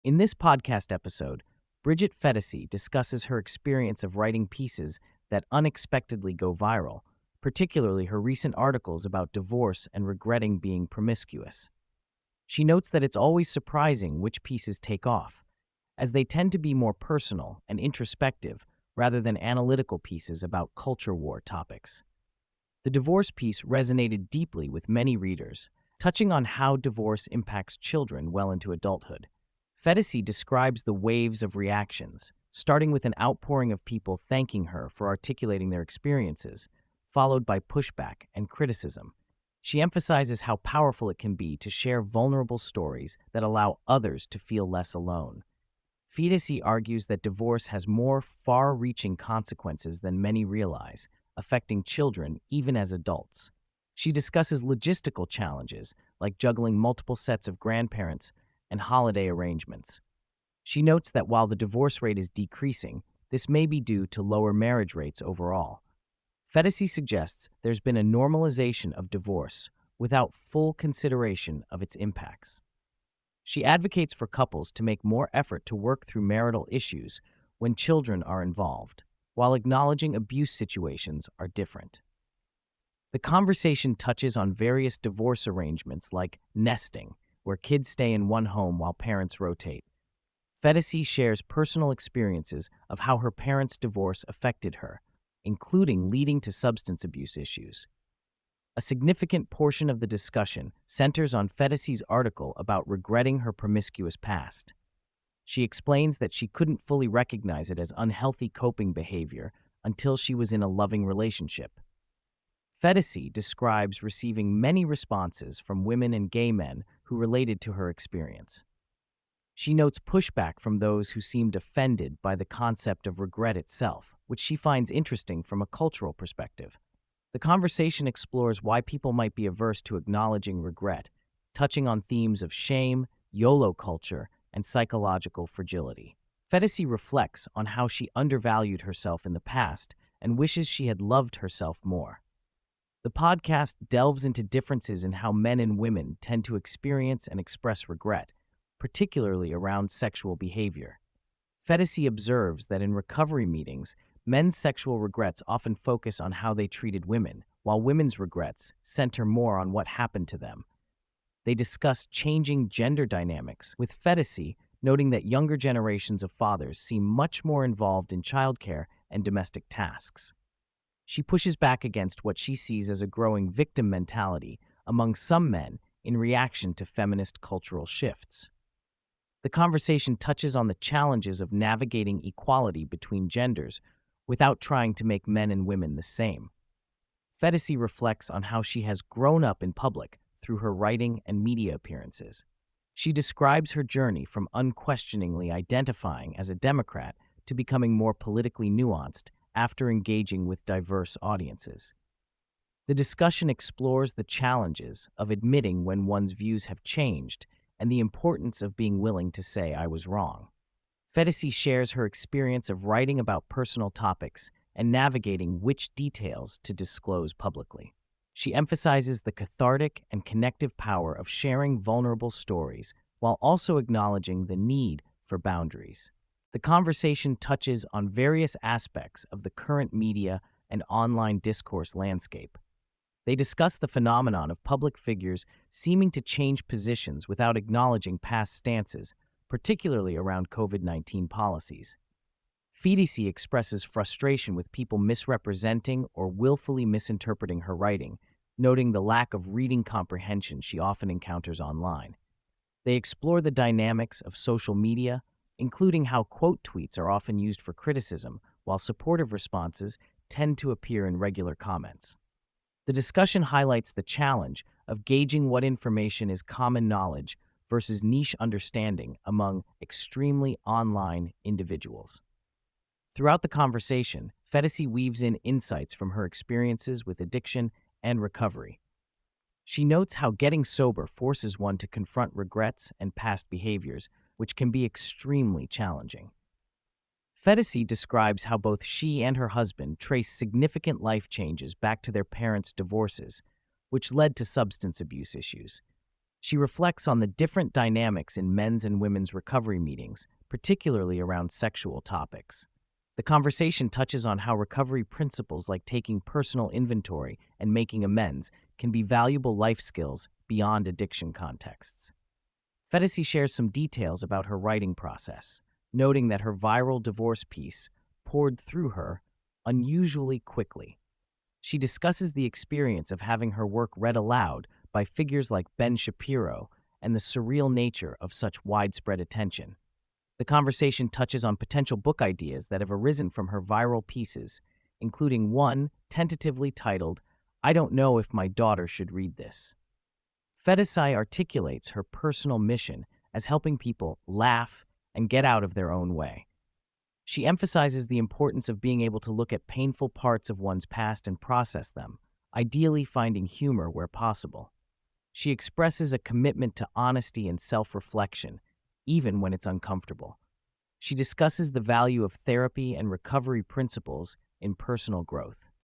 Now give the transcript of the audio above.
In this podcast episode, Bridget Phetasy discusses her experience of writing pieces that unexpectedly go viral, particularly her recent articles about divorce and regretting being promiscuous. She notes that it's always surprising which pieces take off, as they tend to be more personal and introspective rather than analytical pieces about culture war topics. The divorce piece resonated deeply with many readers, touching on how divorce impacts children well into adulthood. Phetasy describes the waves of reactions, starting with an outpouring of people thanking her for articulating their experiences, followed by pushback and criticism. She emphasizes how powerful it can be to share vulnerable stories that allow others to feel less alone. Phetasy argues that divorce has more far-reaching consequences than many realize, affecting children even as adults. She discusses logistical challenges like juggling multiple sets of grandparents and holiday arrangements. She notes that while the divorce rate is decreasing, this may be due to lower marriage rates overall. Phetasy suggests there's been a normalization of divorce without full consideration of its impacts. She advocates for couples to make more effort to work through marital issues when children are involved, while acknowledging abuse situations are different. The conversation touches on various divorce arrangements like nesting, where kids stay in one home while parents rotate. Phetasy shares personal experiences of how her parents' divorce affected her, including leading to substance abuse issues. A significant portion of the discussion centers on Phetasy's article about regretting her promiscuous past. She explains that she couldn't fully recognize it as unhealthy coping behavior until she was in a loving relationship. Phetasy describes receiving many responses from women and gay men who related to her experience. She notes pushback from those who seemed offended by the concept of regret itself, which she finds interesting from a cultural perspective. The conversation explores why people might be averse to acknowledging regret, touching on themes of shame, YOLO culture, and psychological fragility. Phetasy reflects on how she undervalued herself in the past and wishes she had loved herself more. The podcast delves into differences in how men and women tend to experience and express regret, particularly around sexual behavior. Phetasy observes that in recovery meetings, men's sexual regrets often focus on how they treated women, while women's regrets center more on what happened to them. They discuss changing gender dynamics, with Phetasy noting that younger generations of fathers seem much more involved in childcare and domestic tasks. She pushes back against what she sees as a growing victim mentality among some men in reaction to feminist cultural shifts. The conversation touches on the challenges of navigating equality between genders without trying to make men and women the same. Phetasy reflects on how she has grown up in public through her writing and media appearances. She describes her journey from unquestioningly identifying as a Democrat to becoming more politically nuanced after engaging with diverse audiences. The discussion explores the challenges of admitting when one's views have changed and the importance of being willing to say I was wrong. Phetasy shares her experience of writing about personal topics and navigating which details to disclose publicly. She emphasizes the cathartic and connective power of sharing vulnerable stories while also acknowledging the need for boundaries. The conversation touches on various aspects of the current media and online discourse landscape. They discuss the phenomenon of public figures seeming to change positions without acknowledging past stances, particularly around COVID-19 policies. Phetasy expresses frustration with people misrepresenting or willfully misinterpreting her writing, noting the lack of reading comprehension she often encounters online. They explore the dynamics of social media, including how quote tweets are often used for criticism, while supportive responses tend to appear in regular comments. The discussion highlights the challenge of gauging what information is common knowledge versus niche understanding among extremely online individuals. Throughout the conversation, Phetasy weaves in insights from her experiences with addiction and recovery. She notes how getting sober forces one to confront regrets and past behaviors, which can be extremely challenging. Phetasy describes how both she and her husband trace significant life changes back to their parents' divorces, which led to substance abuse issues. She reflects on the different dynamics in men's and women's recovery meetings, particularly around sexual topics. The conversation touches on how recovery principles like taking personal inventory and making amends can be valuable life skills beyond addiction contexts. Phetasy shares some details about her writing process, noting that her viral divorce piece poured through her unusually quickly. She discusses the experience of having her work read aloud by figures like Ben Shapiro and the surreal nature of such widespread attention. The conversation touches on potential book ideas that have arisen from her viral pieces, including one tentatively titled, "I Don't Know If My Daughter Should Read This." Phetasy articulates her personal mission as helping people laugh and get out of their own way. She emphasizes the importance of being able to look at painful parts of one's past and process them, ideally finding humor where possible. She expresses a commitment to honesty and self-reflection, even when it's uncomfortable. She discusses the value of therapy and recovery principles in personal growth.